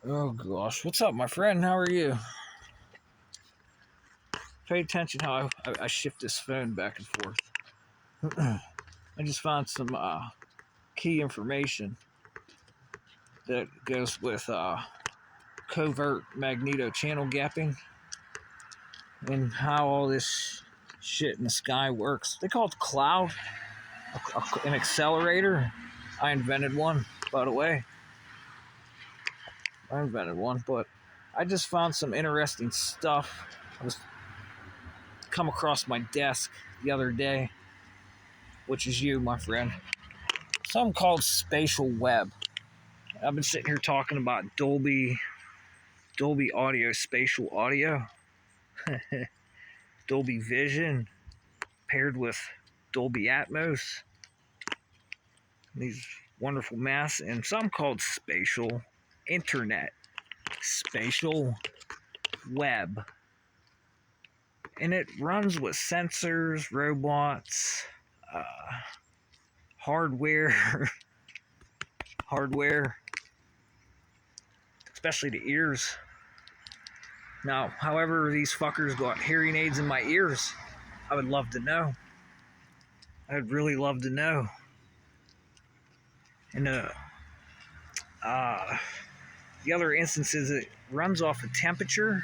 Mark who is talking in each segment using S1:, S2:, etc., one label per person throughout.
S1: Oh gosh, what's up, my friend? How are you? Pay attention how I shift this phone back and forth. I just found some key information that goes with covert magneto channel gapping and how all this shit in the sky works. They call it cloud, an accelerator. I invented one, by the way. But I just found some interesting stuff. I was come across my desk the other day, which is you, my friend. Something called Spacial Web. I've been sitting here talking about Dolby Audio, spatial audio, Dolby Vision paired with Dolby Atmos. These wonderful masks, and something called Spatial Internet, Spacial Web. And it runs with sensors, robots, hardware, especially the ears. Now, however these fuckers got hearing aids in my ears, I would love to know. I'd really love to know. And the other instances, it runs off of temperature,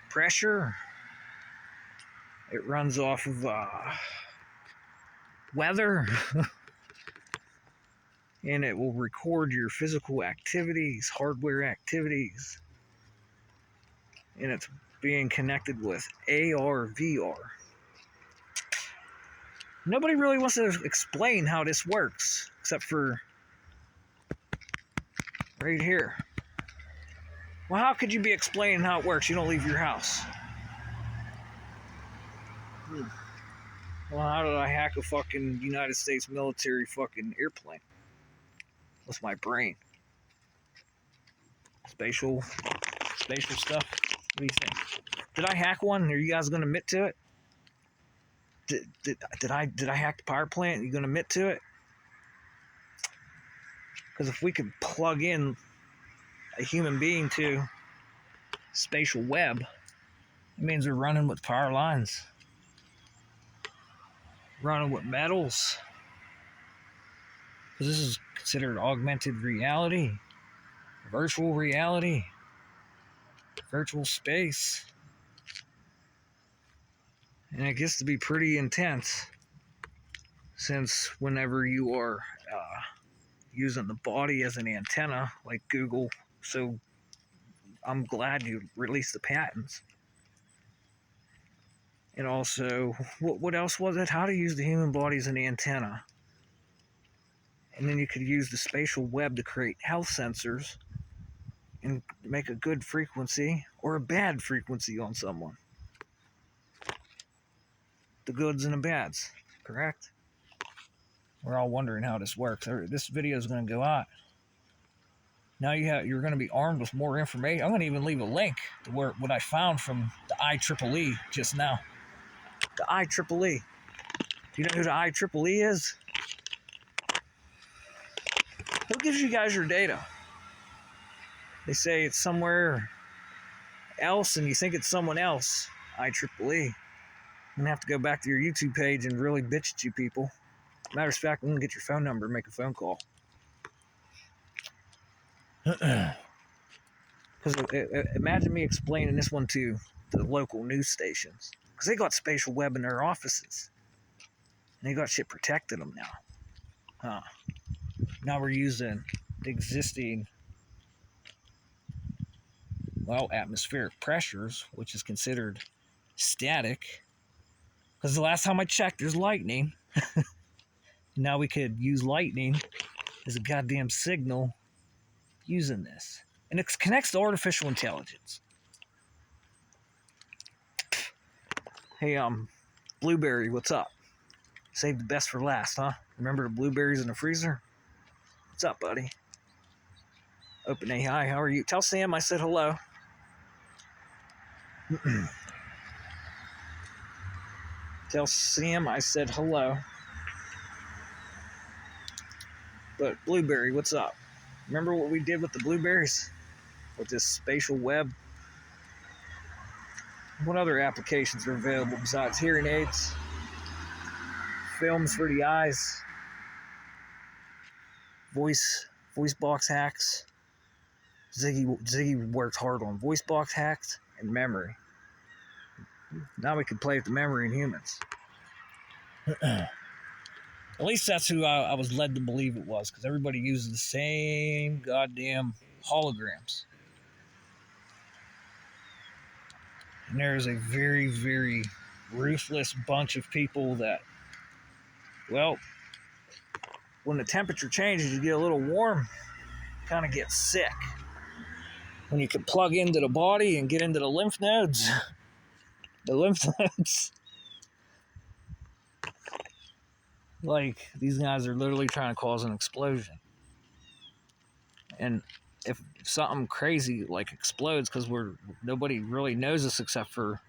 S1: pressure. It runs off of weather. And it will record your physical activities, hardware activities. And it's being connected with AR, VR. Nobody really wants to explain how this works, except for right here. Well, how could you be explaining how it works? You don't leave your house. Well, how did I hack a fucking United States military fucking airplane? With my brain. Spatial stuff. What do you think? Did I hack one? Are you guys gonna admit to it? Did I hack the power plant? Are you gonna admit to it? Because if we could plug in a human being to Spacial Web, it means we're running with power lines, running with metals. Because this is considered augmented reality, virtual reality, virtual space. And it gets to be pretty intense, since whenever you are using the body as an antenna, like Google, so I'm glad you released the patents. And also, what else was it? How to use the human body as an antenna. And then you could use the spatial web to create health sensors and make a good frequency or a bad frequency on someone. The goods and the bads, correct? We're all wondering how this works. This video is going to go out. Now you're going to be armed with more information. I'm going to even leave a link to what I found from the IEEE just now. The IEEE. Do you know who the IEEE is? Who gives you guys your data? They say it's somewhere else and you think it's someone else. IEEE. I'm going to have to go back to your YouTube page and really bitch at you people. Matter of fact, I'm going to get your phone number and make a phone call. Because imagine me explaining this one to the local news stations. Because they got Spatial Web in their offices. And they got shit protecting them now. Now we're using the existing, atmospheric pressures, which is considered static. Because the last time I checked, there's lightning. Now we could use lightning as a goddamn signal using this. And it connects to artificial intelligence. Hey, Blueberry, what's up? Saved the best for last, huh? Remember the blueberries in the freezer? What's up, buddy? Open AI, how are you? Tell Sam I said hello. Tell Sam I said hello. But Blueberry, what's up? Remember what we did with the blueberries? with this Spacial Web. What other applications are available besides hearing aids? Films for the eyes, voice box hacks. Ziggy works hard on voice box hacks and memory. Now we can play with the memory in humans. At least that's who I was led to believe it was, because everybody uses the same goddamn holograms. And there's a very, very ruthless bunch of people that, well, when the temperature changes, you get a little warm, kind of get sick. When you can plug into the body and get into the lymph nodes, like, these guys are literally trying to cause an explosion. And if something crazy like explodes, because nobody really knows this except for,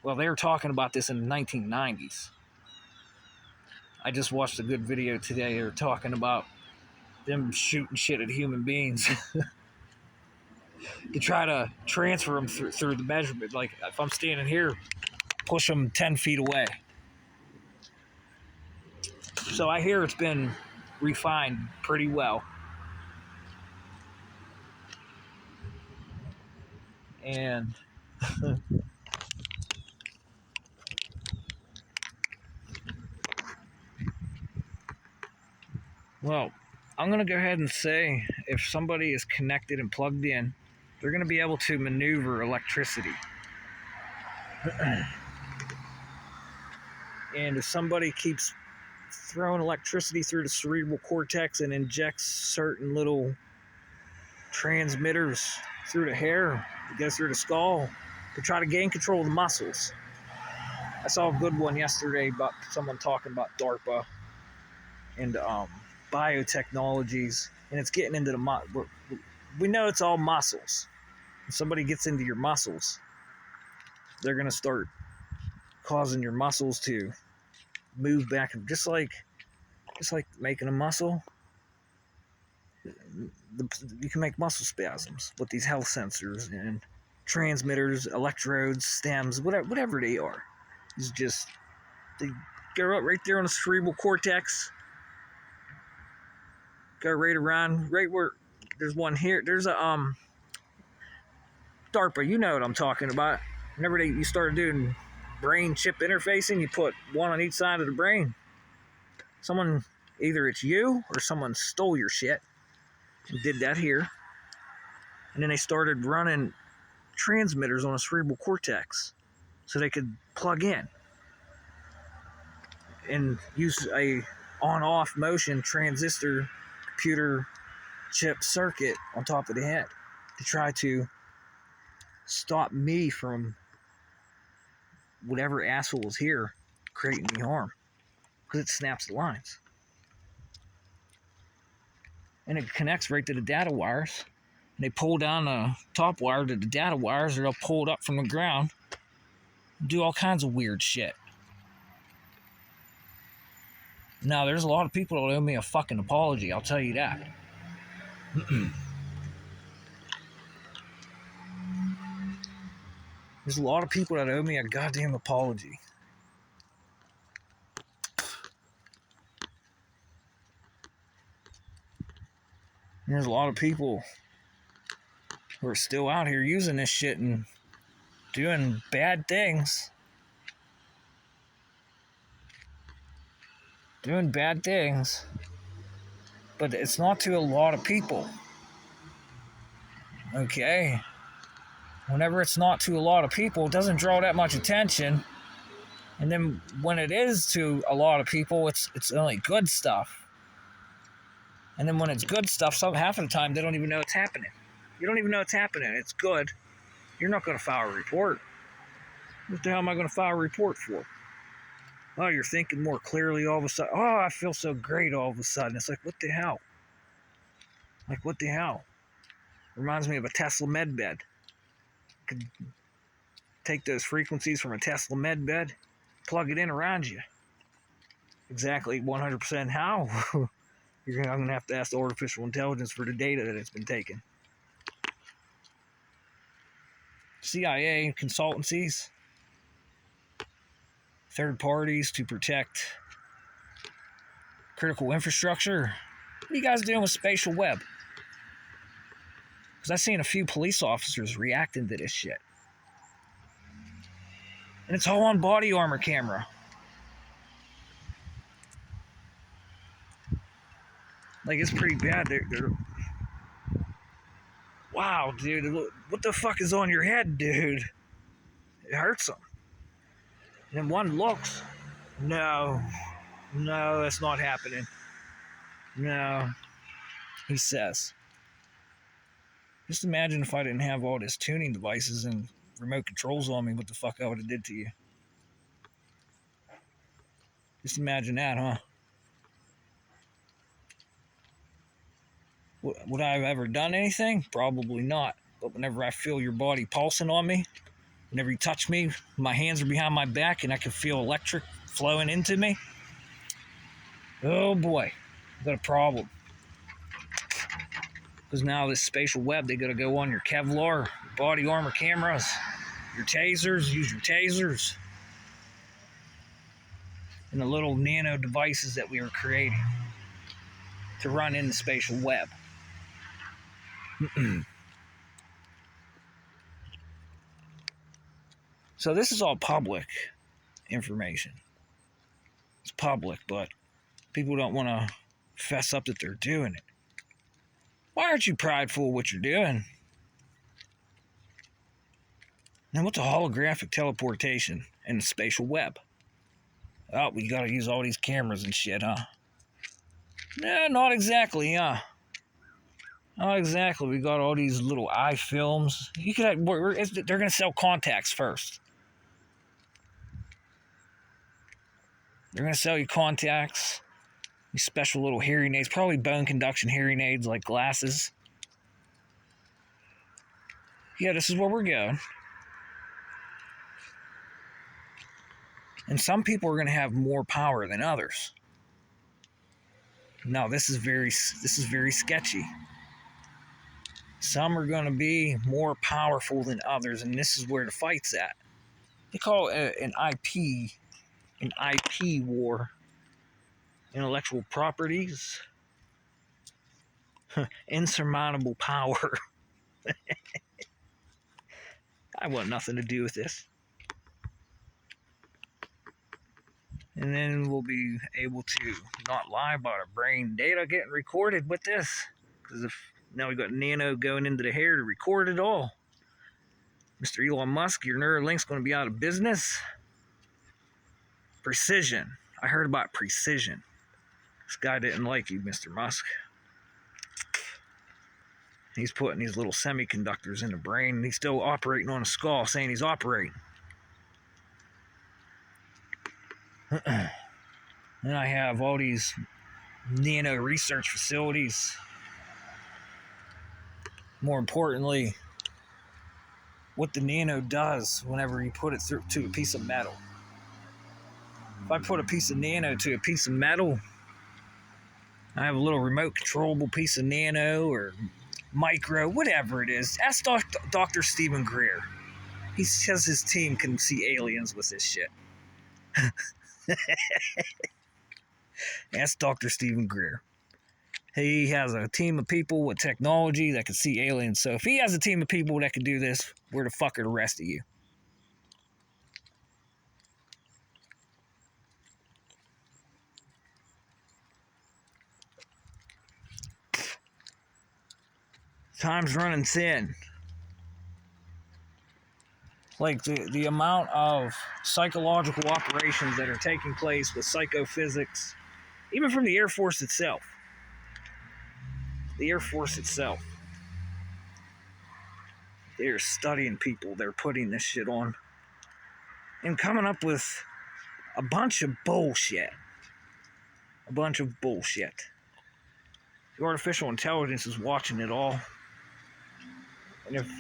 S1: well, they were talking about this in the 1990s. I just watched a good video today. They were talking about them shooting shit at human beings to try to transfer them through the measurement. Like, if I'm standing here, push them 10 feet away. So I hear it's been refined pretty well. And well, I'm going to go ahead and say if somebody is connected and plugged in, they're going to be able to maneuver electricity. And if somebody keeps throwing electricity through the cerebral cortex and injects certain little transmitters through the hair to go through the skull to try to gain control of the muscles. I saw a good one yesterday about someone talking about DARPA and biotechnologies, and it's getting into the we know it's all muscles. If somebody gets into your muscles, they're going to start causing your muscles to move back, just like making a muscle. You can make muscle spasms with these health sensors and transmitters, electrodes, stems, whatever they are. It's just, they go right there on the cerebral cortex, go right around, right where there's one here. There's a DARPA, you know what I'm talking about. Whenever you started doing brain chip interfacing, you put one on each side of the brain. Someone, either it's you or someone stole your shit and did that here. And then they started running transmitters on a cerebral cortex so they could plug in and use a on-off motion transistor computer chip circuit on top of the head to try to stop me from whatever asshole is here creating me harm, because it snaps the lines. And it connects right to the data wires. And they pull down the top wire to the data wires, or they'll pull it up from the ground and do all kinds of weird shit. Now, there's a lot of people that owe me a fucking apology, I'll tell you that. There's a lot of people that owe me a goddamn apology. And there's a lot of people who are still out here using this shit and doing bad things. Doing bad things. But it's not to a lot of people. Okay? Whenever it's not to a lot of people, it doesn't draw that much attention. And then when it is to a lot of people, it's only good stuff. And then when it's good stuff, half of the time they don't even know it's happening. You don't even know it's happening. It's good. You're not going to file a report. What the hell am I going to file a report for? Oh, you're thinking more clearly all of a sudden. Oh, I feel so great all of a sudden. It's like, what the hell? Like, what the hell? Reminds me of a Tesla med bed. Could take those frequencies from a Tesla med bed, plug it in around you. Exactly 100% how? I'm going to have to ask the artificial intelligence for the data that it's been taken. CIA consultancies, third parties to protect critical infrastructure. What are you guys doing with Spacial Web? Because I've seen a few police officers reacting to this shit. And it's all on body armor camera. Like, it's pretty bad. They're wow, dude. What the fuck is on your head, dude? It hurts them. And then one looks. No, that's not happening. No, he says. Just imagine if I didn't have all these tuning devices and remote controls on me, what the fuck I would have did to you. Just imagine that, huh? Would I have ever done anything? Probably not. But whenever I feel your body pulsing on me, whenever you touch me, my hands are behind my back and I can feel electric flowing into me. Oh boy, I've got a problem. Because now this Spacial Web, they gotta go on your Kevlar, your body armor cameras, your tasers, use your tasers, and the little nano devices that we are creating to run in the Spacial Web. So this is all public information. It's public, but people don't want to fess up that they're doing it. Why aren't you prideful of what you're doing? Now, what's a holographic teleportation in the Spacial Web? Oh, we gotta use all these cameras and shit, huh? No, not exactly, huh? Not exactly. We got all these little eye films. You could. They're gonna sell contacts first. They're gonna sell you contacts, these special little hearing aids, probably bone conduction hearing aids like glasses. Yeah, this is where we're going. And some people are gonna have more power than others. Now, this is very sketchy. Some are going to be more powerful than others, and this is where the fight's at. They call it an IP war. Intellectual properties. Insurmountable power. I want nothing to do with this. And then we'll be able to not lie about our brain data getting recorded with this. Because if now we got nano going into the hair to record it all. Mr. Elon Musk, your Neuralink's going to be out of business. Precision. I heard about precision. This guy didn't like you, Mr. Musk. He's putting these little semiconductors in the brain, and he's still operating on a skull, saying he's operating. Then I have all these nano research facilities. More importantly, what the nano does whenever you put it through to a piece of metal. If I put a piece of nano to a piece of metal, I have a little remote controllable piece of nano or micro, whatever it is. Ask Dr. Stephen Greer. He says his team can see aliens with this shit. Ask Dr. Stephen Greer. He has a team of people with technology that can see aliens. So if he has a team of people that can do this, where the fuck are the rest of you? Time's running thin. Like the amount of psychological operations that are taking place with psychophysics, even from the Air Force itself. The Air Force itself. They're studying people. They're putting this shit on. And coming up with a bunch of bullshit. A bunch of bullshit. The artificial intelligence is watching it all. And if,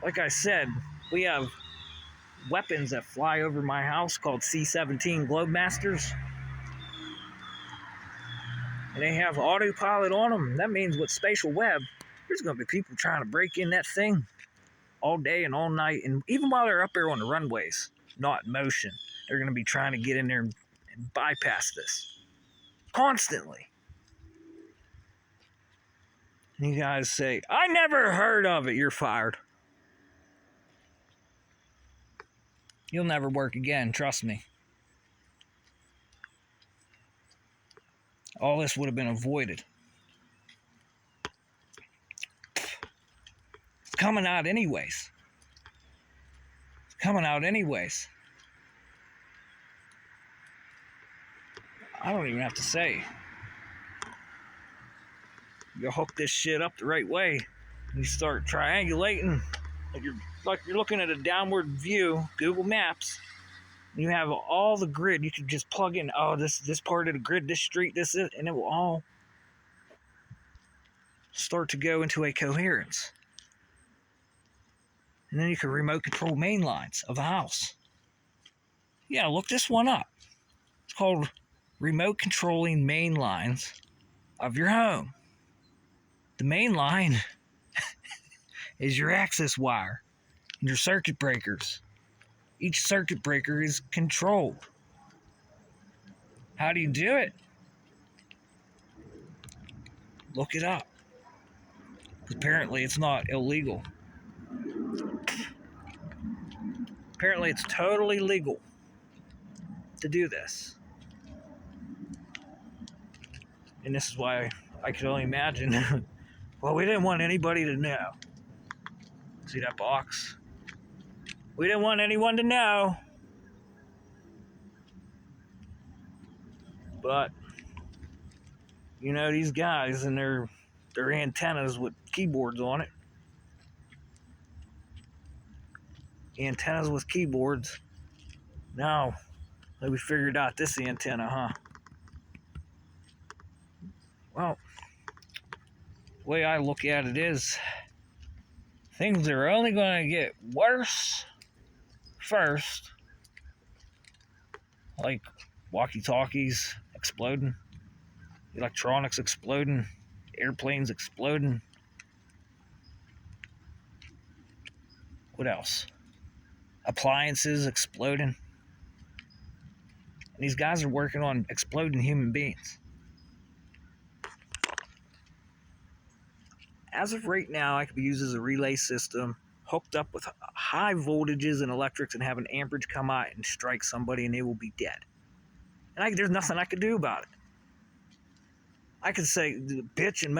S1: like I said, we have weapons that fly over my house called C-17 Globemasters. And they have autopilot on them. That means with Spacial Web, there's going to be people trying to break in that thing. all day and all night, and even while they're up there on the runways, not in motion, they're going to be trying to get in there and bypass this constantly. And you guys say, I never heard of it, you're fired. You'll never work again, trust me. All this would have been avoided. It's coming out anyways. It's coming out anyways. I don't even have to say. You hook this shit up the right way, and you start triangulating, like you're looking at a downward view, Google Maps. You have all the grid. You can just plug in, this part of the grid, this street, this is, and it will all start to go into a coherence. And then you can remote control main lines of the house. Yeah, look this one up. It's called remote controlling main lines of your home. The main line is your access wire and your circuit breakers. Each circuit breaker is controlled. How do you do it? Look it up. Apparently it's not illegal. Apparently it's totally legal to do this. And this is why I could only imagine. Well, we didn't want anybody to know. See that box? We didn't want anyone to know. But, you know, these guys and their antennas with keyboards on it. Antennas with keyboards. Now, we figured out this antenna, huh? Well, the way I look at it is, things are only going to get worse first, like walkie-talkies exploding, electronics exploding, airplanes exploding. What else? Appliances exploding. And these guys are working on exploding human beings. As of right now, I could be used as a relay system, hooked up with high voltages and electrics, and have an amperage come out and strike somebody, and they will be dead. And there's nothing I could do about it. I could say, bitch and